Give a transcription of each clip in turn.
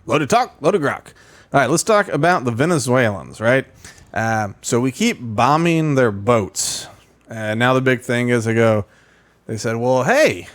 Loaded talk, loaded grok. All right, let's talk about the Venezuelans, right? So we keep bombing their boats. And now the big thing is they said, well, hey,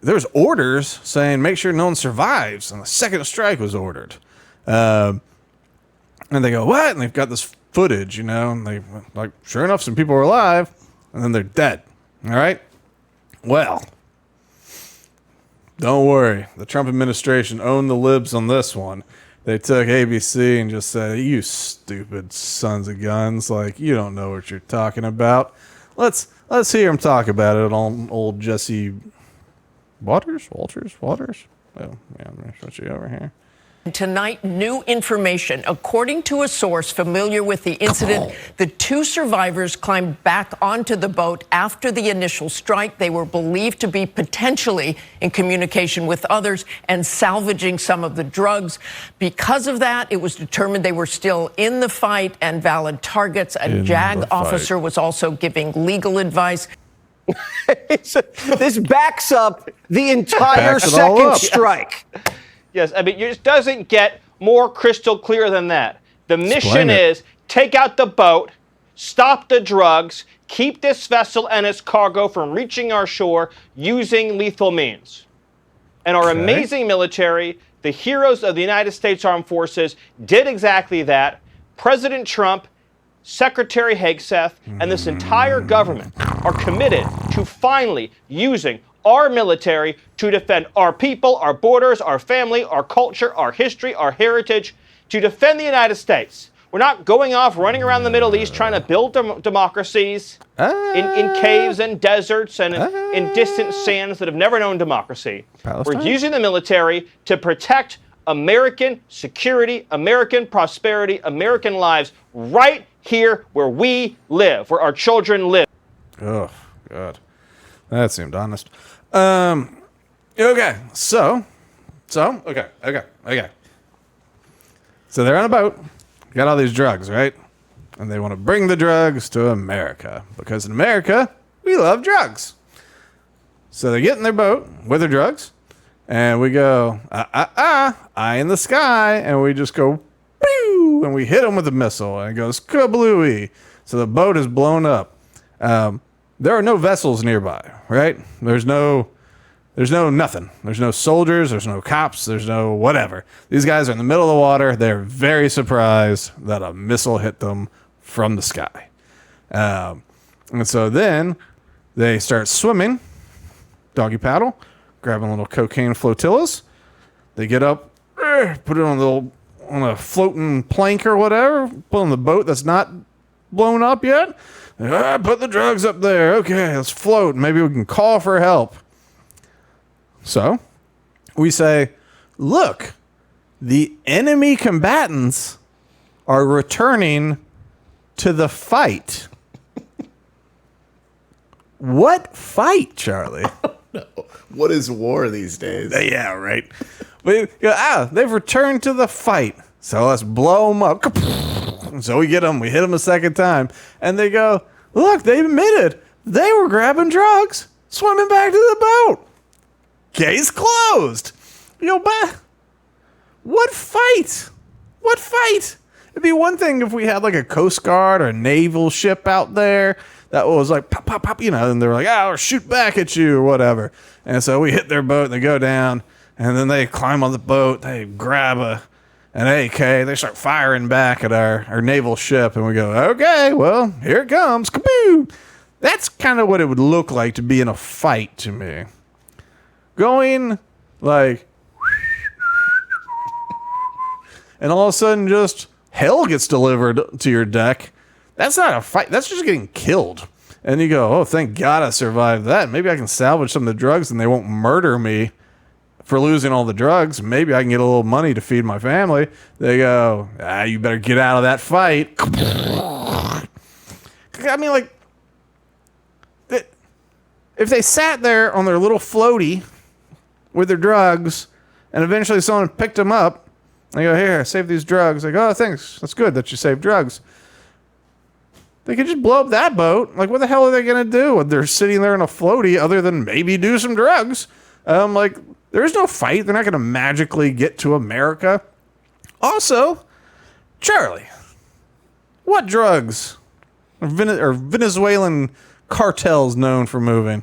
there's orders saying make sure no one survives. And the second strike was ordered. And they go, what? And they've got this footage, and they like, sure enough, some people are alive, and then they're dead. All right? Well, don't worry. The Trump administration owned the libs on this one. They took ABC and just said, you stupid sons of guns. Like, you don't know what you're talking about. Let's hear him talk about it on old Jesse Walters. Oh, yeah, I'm going to switch you over here. Tonight, new information. According to a source familiar with the incident, the two survivors climbed back onto the boat after the initial strike. They were believed to be potentially in communication with others and salvaging some of the drugs. Because of that, it was determined they were still in the fight and valid targets. A JAG officer was also giving legal advice. This backs up the entire second strike. Yes, I mean, it just doesn't get more crystal clear than that. The mission is take out the boat, stop the drugs, keep this vessel and its cargo from reaching our shore using lethal means. And our amazing military, the heroes of the United States Armed Forces, did exactly that. President Trump, Secretary Hegseth, and this entire government are committed to finally using our military to defend our people, our borders, our family, our culture, our history, our heritage, to defend the United States. We're not going off running around the Middle East trying to build democracies in caves and deserts and in distant sands that have never known democracy. Palestine? We're using the military to protect American security, American prosperity, American lives right here where we live, where our children live. Oh, God. That seemed honest. Okay. So, okay. So they're on a boat, got all these drugs, right? And they want to bring the drugs to America because in America, we love drugs. So they get in their boat with their drugs and we go, eye in the sky. And we just go, pew, and we hit them with a missile and it goes kablooey. So the boat is blown up. There are no vessels nearby, right? There's no nothing. There's no soldiers. There's no cops. There's no whatever. These guys are in the middle of the water. They're very surprised that a missile hit them from the sky. And so then they start swimming, doggy paddle, grabbing little cocaine flotillas. They get up, put it on a floating plank or whatever, put on the boat that's not blown up yet. Put the drugs up there. Okay, let's float. Maybe we can call for help. So we say, look, the enemy combatants are returning to the fight. What fight, Charlie? No. What is war these days? Yeah, right. They've returned to the fight. So let's blow them up. So we get them. We hit them a second time. And they go, look, they admitted they were grabbing drugs, swimming back to the boat. Case closed. What fight? What fight? It'd be one thing if we had like a Coast Guard or a naval ship out there that was like pop, pop, pop, and they're like, or shoot back at you or whatever. And so we hit their boat and they go down and then they climb on the boat. They grab an AK. They start firing back at our naval ship and we go, okay, well, here it comes. Kaboo! That's kind of what it would look like to be in a fight to me. Going like, and all of a sudden just hell gets delivered to your deck. That's not a fight. That's just getting killed. And you go, oh, thank God I survived that. Maybe I can salvage some of the drugs and they won't murder me for losing all the drugs. Maybe I can get a little money to feed my family. They go, you better get out of that fight. I mean, like, if they sat there on their little floaty with their drugs and eventually someone picked them up, they go, here, save these drugs. Like, oh, thanks. That's good that you saved drugs. They could just blow up that boat. Like, what the hell are they going to do when they're sitting there in a floaty other than maybe do some drugs? Like, There is no fight. They're not going to magically get to America. Also, Charlie, what drugs are Venezuelan cartels known for moving?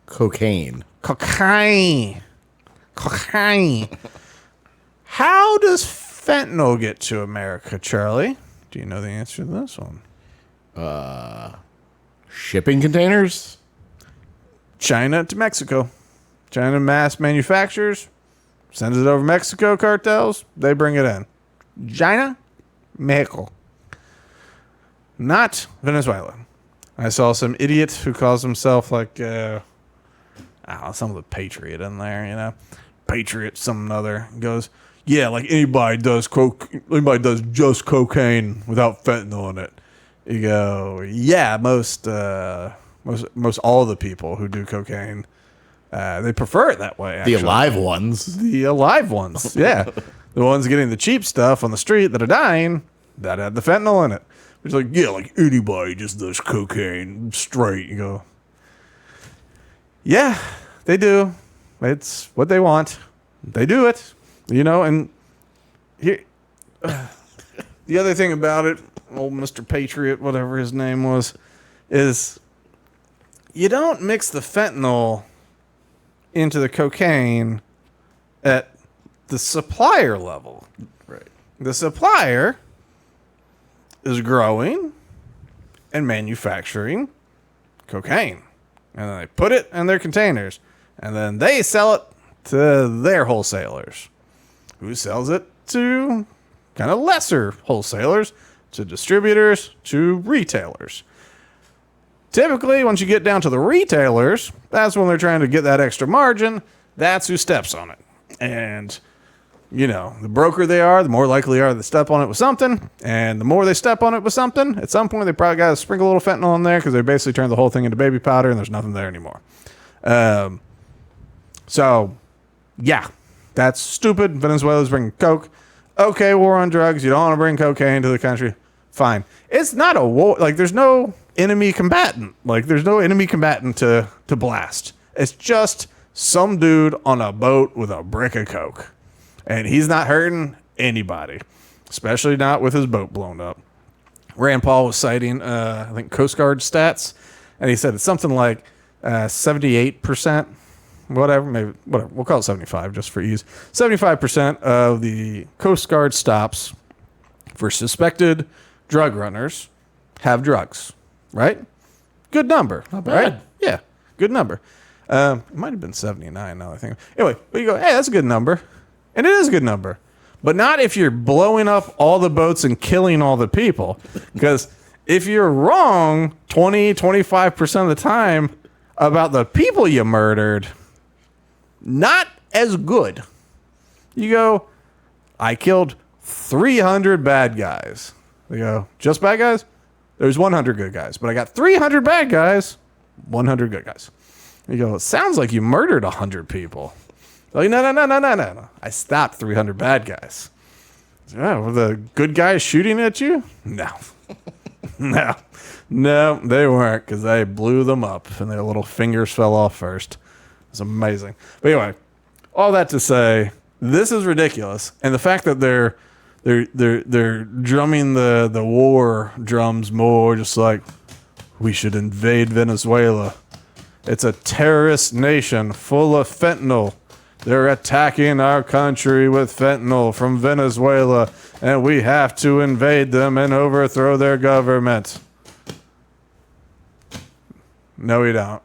Cocaine. Cocaine. How does fentanyl get to America, Charlie? Do you know the answer to this one? Shipping containers? China to Mexico. China mass manufactures, sends it over Mexico cartels, they bring it in. China, Mexico. Not Venezuela. I saw some idiot who calls himself like, some of the patriot in there, you know. Patriot, some other. Goes, yeah, like anybody does just cocaine without fentanyl in it. You go, yeah, most all the people who do cocaine, they prefer it that way. Actually. The alive ones. The alive ones, yeah. The ones getting the cheap stuff on the street that are dying, that had the fentanyl in it. It's like, yeah, like anybody just does cocaine straight. You go, yeah, they do. It's what they want. They do it, you know. And here, the other thing about it, old Mr. Patriot, whatever his name was, is you don't mix the fentanyl into the cocaine at the supplier level. Right. The supplier is growing and manufacturing cocaine. And then they put it in their containers. And then they sell it to their wholesalers. Who sells it to kind of lesser wholesalers, to distributors, to retailers. Typically, once you get down to the retailers, that's when they're trying to get that extra margin. That's who steps on it. And, you know, the broker they are, the more likely they are to step on it with something. And the more they step on it with something, at some point they probably got to sprinkle a little fentanyl in there because they basically turned the whole thing into baby powder and there's nothing there anymore. So, yeah, that's stupid. Venezuela's bringing coke. Okay, war on drugs. You don't want to bring cocaine to the country. Fine. It's not a war. Like, there's no enemy combatant. Like, there's no enemy combatant to blast. It's just some dude on a boat with a brick of coke. And he's not hurting anybody, especially not with his boat blown up. Rand Paul was citing, I think, Coast Guard stats, and he said it's something like 78%, whatever, we'll call it 75 just for ease. 75% of the Coast Guard stops for suspected drug runners have drugs, right? Good number. Not bad. Right? Yeah, good number. It might have been 79 now, I think. Anyway, but you go, hey, that's a good number. And it is a good number. But not if you're blowing up all the boats and killing all the people. Because if you're wrong 20, 25% of the time about the people you murdered, not as good. You go, I killed 300 bad guys. They go, just bad guys? There's 100 good guys. But I got 300 bad guys, 100 good guys. You go, it sounds like you murdered 100 people. Like, no. I stopped 300 bad guys. Oh, were the good guys shooting at you? No. No, they weren't, because they blew them up and their little fingers fell off first. It's amazing. But anyway, all that to say, this is ridiculous. And the fact that they're drumming the war drums more, just like, we should invade Venezuela. It's a terrorist nation full of fentanyl. They're attacking our country with fentanyl from Venezuela, and we have to invade them and overthrow their government. No, we don't.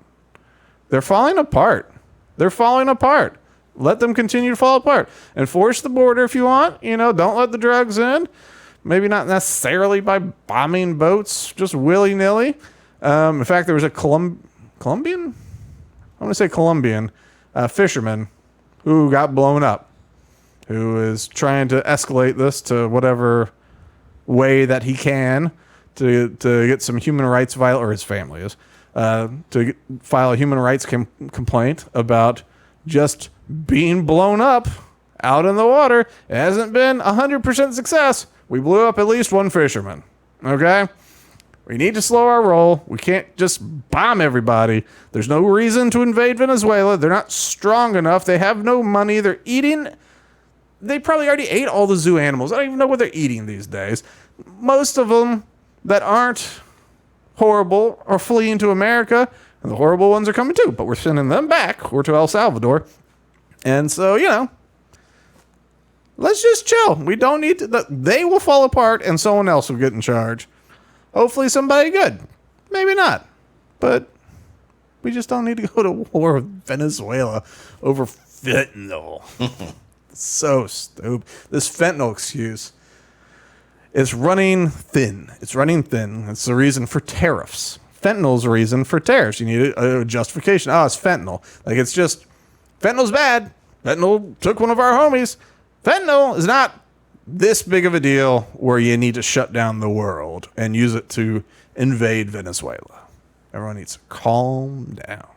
They're falling apart. Let them continue to fall apart. Enforce the border if you want. You know, don't let the drugs in. Maybe not necessarily by bombing boats, just willy-nilly. In fact, there was a Colombian fisherman who got blown up, who is trying to escalate this to whatever way that he can to get some human rights or his family is, to file a human rights complaint about just being blown up out in the water. It hasn't been 100% success. We blew up at least one fisherman, okay? We need to slow our roll. We can't just bomb everybody. There's no reason to invade Venezuela. They're not strong enough. They have no money. They're eating. They probably already ate all the zoo animals. I don't even know what they're eating these days. Most of them that aren't horrible are fleeing to America, and the horrible ones are coming too. But we're sending them back or to El Salvador. And so, let's just chill. We don't need to. They will fall apart, and someone else will get in charge. Hopefully somebody good. Maybe not. But we just don't need to go to war with Venezuela over fentanyl. So stupid. This fentanyl excuse is running thin. It's running thin. It's the reason for tariffs. Fentanyl's a reason for tariffs. You need a justification. Oh, it's fentanyl. Like, it's just, fentanyl's bad. Fentanyl took one of our homies. Fentanyl is not this big of a deal where you need to shut down the world and use it to invade Venezuela. Everyone needs to calm down.